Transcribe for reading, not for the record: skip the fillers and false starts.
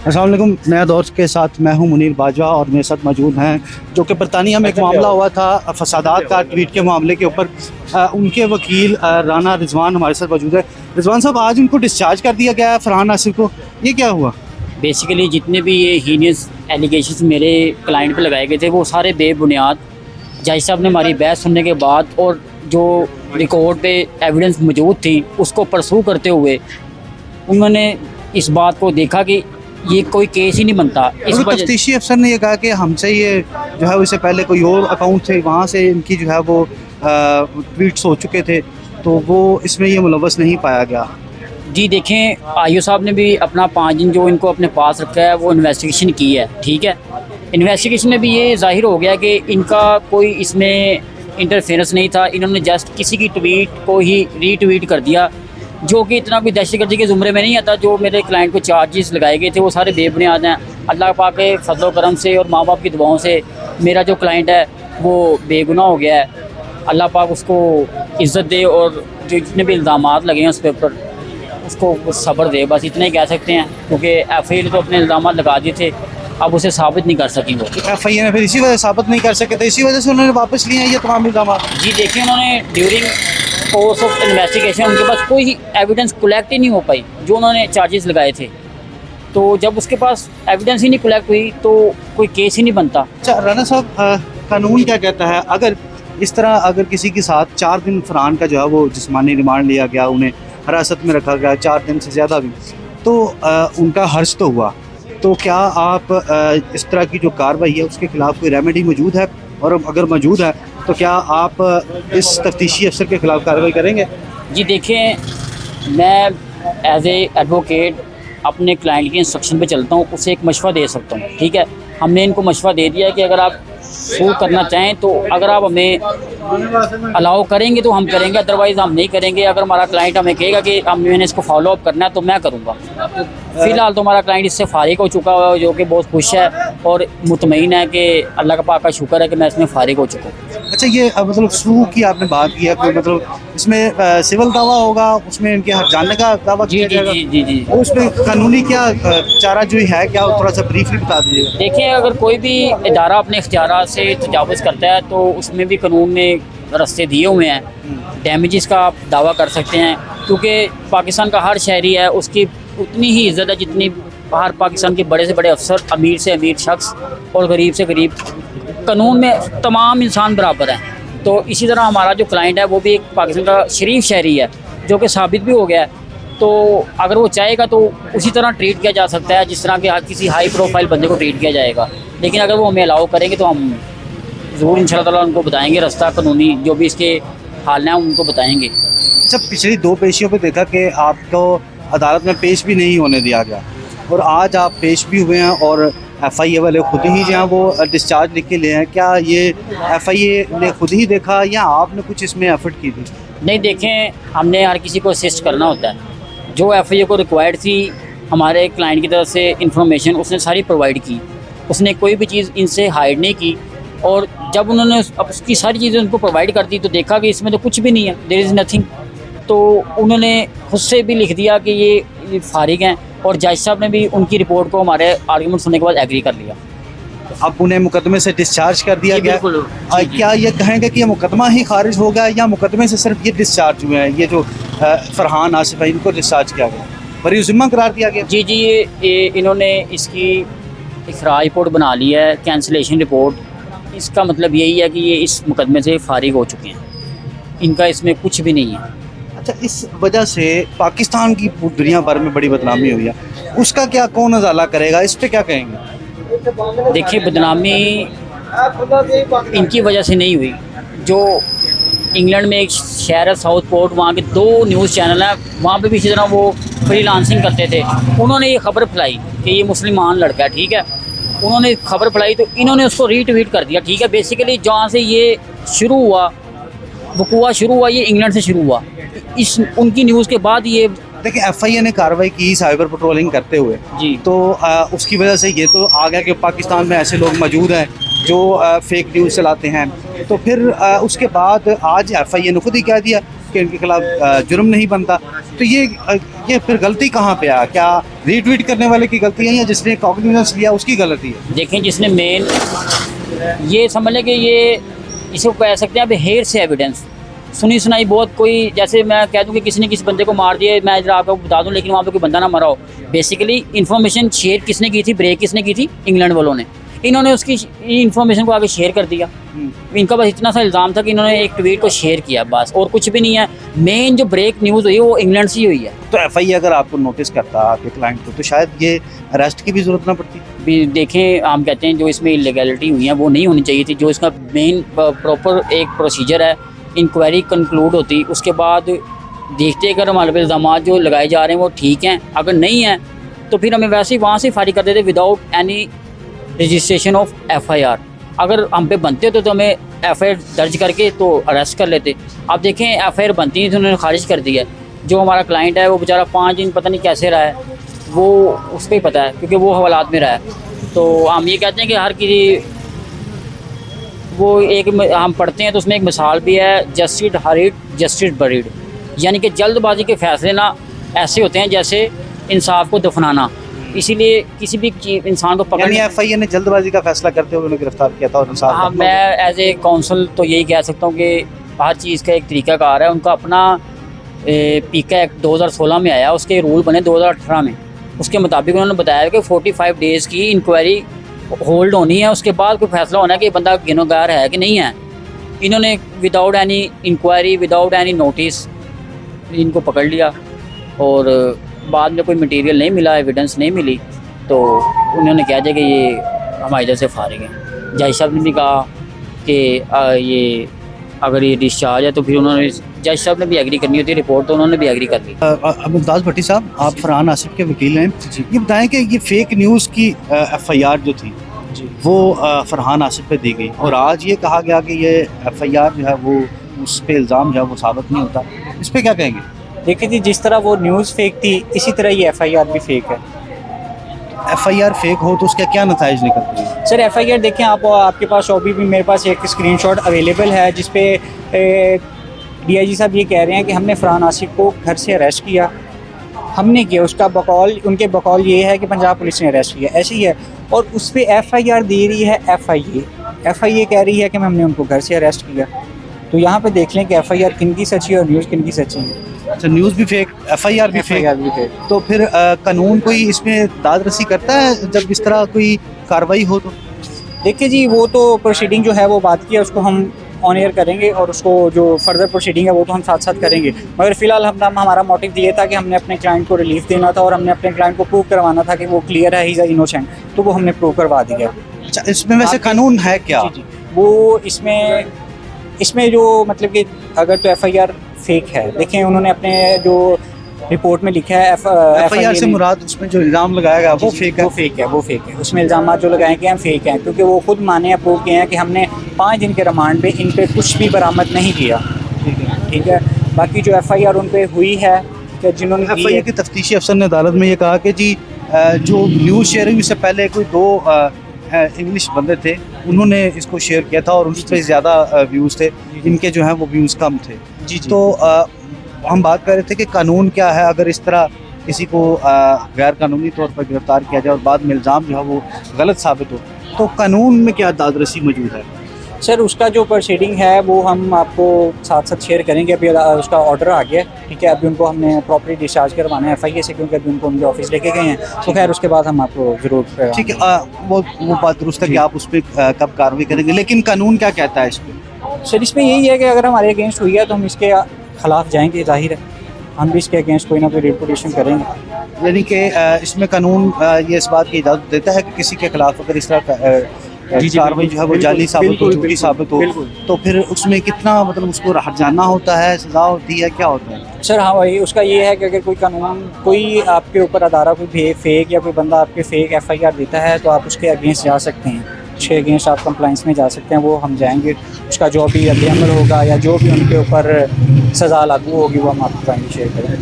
अस्सलाम वालेकुम। नया दौर के साथ मैं हूं मुनीर बाजवा और मेरे साथ मौजूद हैं जो कि बरतानिया में एक मामला हुआ था फसादात का ट्वीट के मामले के ऊपर। उनके वकील राना रिजवान हमारे साथ मौजूद है। रिजवान साहब, आज उनको डिस्चार्ज कर दिया गया है फरहान नासिर को, ये क्या हुआ? बेसिकली जितने भी ये हीनियस एलिगेशंस मेरे क्लाइंट पे लगाए गए थे वो सारे बेबुनियाद। जज साहब ने हमारी बहस सुनने के बाद और जो रिकॉर्ड पे एविडेंस मौजूद थी उसको परसू करते हुए उन्होंने इस बात को देखा कि ये कोई केस ही नहीं बनता। इस वजह तफ्तीशी अफसर ने ये कहा कि हमसे ये जो है उससे पहले कोई और अकाउंट थे, वहाँ से इनकी जो है वो ट्वीट्स हो चुके थे, तो वो इसमें ये मुलव्वस नहीं पाया गया। जी देखें, आईओ साहब ने भी अपना 5 दिन जो इनको अपने पास रखा है वो इन्वेस्टिगेशन की है, ठीक है। इन्वेस्टिगेशन में भी ये ज़ाहिर हो गया कि इनका कोई इसमें इंटरफेरेंस नहीं था। इन्होंने जस्ट किसी की ट्वीट को ही रीट्वीट कर दिया जो कि इतना कोई दहशतगर्दी के ज़ुमरे में नहीं आता। जो मेरे क्लाइंट को चार्जेस लगाए गए थे वो सारे बेबुनियाद हैं। अल्लाह पाक के फजल करम से और माँ बाप की दुआओं से मेरा जो क्लाइंट है वो बेगुनाह हो गया है। अल्लाह पाक उसको इज़्ज़त दे और जो जितने भी इल्ज़ामात लगे हैं उस पर उसको सब्र दे, बस इतना ही कह सकते हैं। क्योंकि एफआईए ने तो अपने इल्ज़ामात लगा दिए थे, अब उसे साबित नहीं कर सकी वो। एफआईए ने फिर इसी वजह साबित नहीं कर सके थे, इसी वजह से उन्होंने वापस लिए हैं ये तमाम इल्ज़ाम। जी देखिए, उन्होंने ड्यूरिंग कोर्स ऑफ इन्वेस्टिगेशन उनके पास कोई एविडेंस कलेक्ट ही नहीं हो पाई जो उन्होंने चार्जेस लगाए थे। तो जब उसके पास एविडेंस ही नहीं कलेक्ट हुई तो कोई केस ही नहीं बनता। अच्छा राना साहब, कानून क्या कहता है अगर इस तरह अगर किसी के साथ 4 दिन फरहान का जो है वो जिस्मानी रिमांड लिया गया, उन्हें हिरासत में रखा गया 4 दिन से ज़्यादा भी, तो उनका हर्ज तो हुआ, तो क्या आप इस तरह की जो कार्रवाई है उसके खिलाफ कोई रेमेडी मौजूद है? और अगर मौजूद है तो क्या आप इस तफ्तीशी अफसर के खिलाफ कार्रवाई करेंगे? जी देखें, मैं एज ए एडवोकेट अपने क्लाइंट के इंस्ट्रक्शन पे चलता हूँ, उसे एक मशवरा दे सकता हूँ, ठीक है। हमने इनको मशवरा दे दिया है कि अगर आप सू करना चाहें तो अगर आप हमें अलाउ करेंगे तो हम करेंगे, अदरवाइज़ हम नहीं करेंगे। अगर हमारा क्लाइंट हमें कहेगा कि मैंने इसको फॉलो अप करना है तो मैं करूँगा। फ़िलहाल तो हमारा क्लाइंट इससे फारिग हो चुका है जो कि बहुत खुश है और मुतमईन है कि अल्लाह का पाक का शुक्र है कि मैं इसमें फारिग हो चुका हूँ। अच्छा, ये मतलब सू की आपने बात की है, कोई मतलब इसमें सिविल दावा होगा, उसमें इनके हक जानने का दावा किया जाएगा? जी जी जी जी। उसमें कानूनी क्या चारा जो है, क्या थोड़ा सा ब्रीफली बता दीजिएगा। देखिए, अगर कोई भी इदारा अपने इख्तियारात से तजावुज़ करता है तो उसमें भी कानून ने रास्ते दिए हुए हैं। डैमेजेस का आप दावा कर सकते हैं क्योंकि पाकिस्तान का हर शहरी है, उसकी उतनी ही इज़्ज़त है जितनी बाहर पाकिस्तान के बड़े से बड़े अफसर, अमीर से अमीर शख्स और गरीब से गरीब। कानून में तमाम इंसान बराबर हैं। तो इसी तरह हमारा जो क्लाइंट है वो भी एक पाकिस्तान का शरीफ शहरी है जो कि साबित भी हो गया है। तो अगर वो चाहेगा तो उसी तरह ट्रीट किया जा सकता है जिस तरह के किसी हाई प्रोफाइल बंदे को ट्रीट किया जाएगा। लेकिन अगर वो हमें अलाउ करेंगे तो हम ज़रूर इंशाअल्लाह ताला उनको बताएंगे रास्ता, कानूनी जो भी इसके हाल हैं उनको बताएंगे। अच्छा, पिछली 2 पेशियों पे देखा कि आपको अदालत में पेश भी नहीं होने दिया गया और आज आप पेश भी हुए हैं और एफआईए वाले खुद ही जो हैं वो डिस्चार्ज लिख के ले हैं। क्या ये एफआईए ने खुद ही देखा या आपने कुछ इसमें एफर्ट की थी? नहीं, देखें, हमने हर किसी को असिस्ट करना होता है। जो एफआईए को रिक्वायर्ड थी हमारे क्लाइंट की तरफ से इंफॉर्मेशन उसने सारी प्रोवाइड की, उसने कोई भी चीज़ इनसे हाइड नहीं की। और जब उन्होंने अब उसकी सारी चीज़ें उनको प्रोवाइड कर दी तो देखा कि इसमें तो कुछ भी नहीं है, देयर इज़ नथिंग। तो उन्होंने खुद से भी लिख दिया कि ये फारिग हैं और जज साहब ने भी उनकी रिपोर्ट को हमारे आर्गूमेंट सुनने के बाद एग्री कर लिया। अब उन्हें मुकदमे से डिस्चार्ज कर दिया गया। क्या ये कहेंगे कि ये मुकदमा ही खारिज हो गया या मुकदमे से सिर्फ ये डिस्चार्ज हुए हैं? ये जो फरहान आसिफ है इनको डिस्चार्ज किया गया, बरी ज़िम्मा करार दिया गया? जी जी, ये इन्होंने इसकी इखराज रिपोर्ट बना ली है, कैंसिलेशन रिपोर्ट। इसका मतलब यही है कि ये इस मुकदमे से फारिग हो चुके हैं, इनका इसमें कुछ भी नहीं है। अच्छा, इस वजह से पाकिस्तान की दुनिया भर में बड़ी बदनामी हुई है, उसका क्या कौन अजाला करेगा, इस पर क्या कहेंगे? देखिए, बदनामी इनकी वजह से नहीं हुई। जो इंग्लैंड में एक शहर है साउथपोर्ट, वहाँ के 2 न्यूज़ चैनल हैं, वहाँ पे भी इसी तरह वो फ्रीलांसिंग करते थे। उन्होंने ये खबर फैलाई कि ये मुसलमान लड़का है, ठीक है। उन्होंने खबर फैलाई तो इन्होंने उसको रीट्वीट कर दिया, ठीक है। बेसिकली जहाँ से ये शुरू हुआ, वक़ुआ शुरू हुआ, ये इंग्लैंड से शुरू हुआ। इस उनकी न्यूज़ के बाद ये देखिए एफआईए ने कार्रवाई की साइबर पेट्रोलिंग करते हुए जी, तो उसकी वजह से ये तो आ गया कि पाकिस्तान में ऐसे लोग मौजूद हैं जो फेक न्यूज़ चलाते हैं। तो फिर उसके बाद आज एफआईए ने खुद ही कह दिया कि इनके खिलाफ जुर्म नहीं बनता, तो ये फिर गलती कहाँ पे आ? क्या रीट्वीट करने वाले की गलती है या जिसने कॉग्निजेंस लिया उसकी गलती है? देखें, जिसने मेन ये समझ लें कि ये इसको कह सकते हैं अब हेर से एविडेंस सुनी सुनाई बहुत, कोई जैसे मैं कह दूं कि किसी ने किसी बंदे को मार दिया, मैं जरा आपको बता दूं, लेकिन वहाँ पे कोई बंदा ना मरा हो। बेसिकली इन्फॉर्मेशन शेयर किसने की थी, ब्रेक किसने की थी? इंग्लैंड वालों ने। इन्होंने उसकी इन्फॉर्मेशन को आगे शेयर कर दिया। इनका बस इतना सा इल्ज़ाम था कि इन्होंने एक ट्वीट को शेयर किया, बस, और कुछ भी नहीं है। मेन जो ब्रेक न्यूज़ हुई है वो इंग्लैंड से ही हुई है। तो एफआईआर अगर आपको नोटिस करता आपके क्लाइंट को, तो शायद ये अरेस्ट की भी जरूरत ना पड़ती। भी देखें, हम कहते हैं जो इसमें इलीगैलिटी हुई है वो नहीं होनी चाहिए थी। जो इसका मेन प्रॉपर एक प्रोसीजर है, इंक्वायरी कंक्लूड होती, उसके बाद देखते अगर हमारे पे इल्ज़ाम जो लगाए जा रहे हैं वो ठीक हैं, अगर नहीं है तो फिर हमें वैसे ही वहाँ से फारिग कर देते without any registration of FIR. अगर हम पे बनते तो हमें एफआईआर दर्ज करके तो अरेस्ट कर लेते। आप देखें, एफआईआर बनती नहीं तो उन्होंने खारिज कर दिया। जो हमारा क्लाइंट है वो बेचारा 5 दिन पता नहीं कैसे रहा है, वो उसको ही पता है, क्योंकि वो हवालात में रहा है। तो हम ये कहते हैं कि हर किसी वो एक हम पढ़ते हैं तो उसमें एक मिसाल भी है, जस्टिस हरीड जस्टिस बरीड, यानी कि जल्दबाजी के फैसले ना ऐसे होते हैं जैसे इंसाफ को दफनाना। इसीलिए किसी भी इंसान को पकड़, एफआईआर ने जल्दबाजी का फैसला करते हुए उन्हें गिरफ्तार किया था और इंसाफ। हाँ, मैं एज ए काउंसिल तो यही कह सकता हूँ कि हर चीज़ का एक तरीकाकार है। उनका अपना पीका एक्ट 2016 में आया, उसके रूल बने 2018 में। उसके मुताबिक उन्होंने बताया कि 45 डेज़ की इंक्वायरी होल्ड होनी है, उसके बाद कोई फैसला होना है कि बंदा गिनोगार है कि नहीं है। इन्होंने without any inquiry, without any notice इनको पकड़ लिया, और बाद में कोई मटेरियल नहीं मिला, एविडेंस नहीं मिली, तो उन्होंने कहा जाए कि ये हमारी इधर से फारिग हैं। जज साहब ने भी कहा कि ये अगर ये डिस्चार्ज है तो फिर उन्होंने, जज साहब ने भी एग्री करनी होती है रिपोर्ट, तो उन्होंने भी एग्री कर ली। मुमताज़ भट्टी साहब, आप फरहान आसिफ के वकील हैं, ये बताएं कि ये फेक न्यूज़ की एफआईआर जो थी वो फरहान आसिफ पे दी गई, और आज ये कहा गया कि ये एफआईआर जो है वो उस पर इल्ज़ाम जो है वो साबित नहीं होता, इस पर क्या कहेंगे? देखिए जी, जिस तरह वो न्यूज़ फेक थी, इसी तरह ये एफआईआर भी फेक है। एफआईआर फेक हो तो उसका क्या नताइज निकलते हैं? सर, एफआईआर देखें, आपके पास अभी भी मेरे पास एक स्क्रीनशॉट अवेलेबल है जिसपे डीआईजी साहब ये कह रहे हैं कि हमने फरहान आसिफ को घर से अरेस्ट किया, हमने किया, उसका बकौल, उनके बकौल ये है कि पंजाब पुलिस ने अरेस्ट किया, ऐसे ही है। और उस पर एफआईआर दे रही है एफआईए कह रही है कि हमने उनको घर से अरेस्ट किया। तो यहाँ पे देख लें कि एफआईआर किन की सच्ची है और न्यूज़ किन की सच्ची है। अच्छा, न्यूज़ भी फेक, एफआईआर भी फेक। तो फिर कानून कोई इसमें दाद रसी करता है जब इस तरह कोई कार्रवाई हो? तो देखिए जी, वो तो प्रोसीडिंग जो है वो बात की है, उसको हम ऑन एयर करेंगे, और उसको जो फर्दर प्रोसीडिंग है वो तो हम साथ साथ करेंगे। मगर फ़िलहाल हमारा मोटिव ये था कि हमने अपने क्लाइंट को रिलीफ देना था और हमने अपने क्लाइंट को प्रूव करवाना था कि वो क्लियर है, ही इज़ इनोसेंट, तो वो हमने प्रूव करवा दिया। अच्छा, इसमें वैसे कानून है क्या? जी, वो इसमें जो मतलब कि अगर तो एफआईआर फेक है, देखें उन्होंने अपने जो रिपोर्ट में लिखा है एफआईआर से मुराद उसमें जो इल्ज़ाम लगाया गया वो फेक है। वो फेक है। उसमें इल्ज़ाम जो लगाए गए हैं फेक हैं, क्योंकि वो खुद माने अप्रूव किए हैं कि हमने 5 दिन के रिमांड पे इन पे कुछ भी बरामद नहीं किया। ठीक है। बाकी जो एफआईआर उन पे हुई है कि जिन्होंने एफआईआर के तफ्तीशी अफसर ने अदालत में ये कहा कि जी जो न्यूज़ शेयरिंग से पहले कोई 2 इंग्लिश बंदे थे, उन्होंने इसको शेयर किया था और उस पर ज़्यादा व्यूज़ थे, इनके जो हैं वो व्यूज़ कम थे। जी। तो हम बात कर रहे थे कि कानून क्या है अगर इस तरह किसी को गैर कानूनी तौर पर गिरफ्तार किया जाए और बाद में इल्ज़ाम जो है वो गलत साबित हो, तो कानून में क्या दादरसी मौजूद है? सर, उसका जो प्रोसीडिंग है वो हम आपको साथ साथ शेयर करेंगे। अभी उसका ऑर्डर आ गया, ठीक है। अभी उनको हमने प्रॉपर्ली डिस्चार्ज करवाना है एफआईए से, क्योंकि अभी उनको उनके ऑफिस लेके गए हैं। तो खैर उसके बाद हम आपको ज़रूर, ठीक है, वो बात दुरुस्त है कि आप उस पर कब कार्रवाई करेंगे, लेकिन कानून क्या कहता है इस पर? सर, इसमें यही है कि अगर हमारे अगेंस्ट हुई है तो हम इसके ख़िलाफ़ जाएंगे, जाहिर है हम भी इसके अगेंस्ट कोई ना कोई रिपोर्टेशन करेंगे। यानी कि इसमें कानून ये इस बात की इजाज़त देता है कि किसी के खिलाफ अगर इस तरह कार्रवाई जो है वो जाली साबित हो, झूठी साबित हो, तो फिर उसमें कितना मतलब उसको हर्जाना होता है, सज़ा होती है, क्या होता है? सर हाँ, वही उसका ये है कि अगर कोई कानून, कोई आपके ऊपर अदारा कोई फेक या कोई बंदा आपके फेक एफआईआर देता है तो आप उसके अगेंस्ट जा सकते हैं, उसके अगेंस्ट आप कंप्लाइंस में जा सकते हैं। वो हम जाएंगे, उसका जो भी अमल होगा या जो भी उनके ऊपर सज़ा लागू होगी वो हम आपको शेयर करेंगे।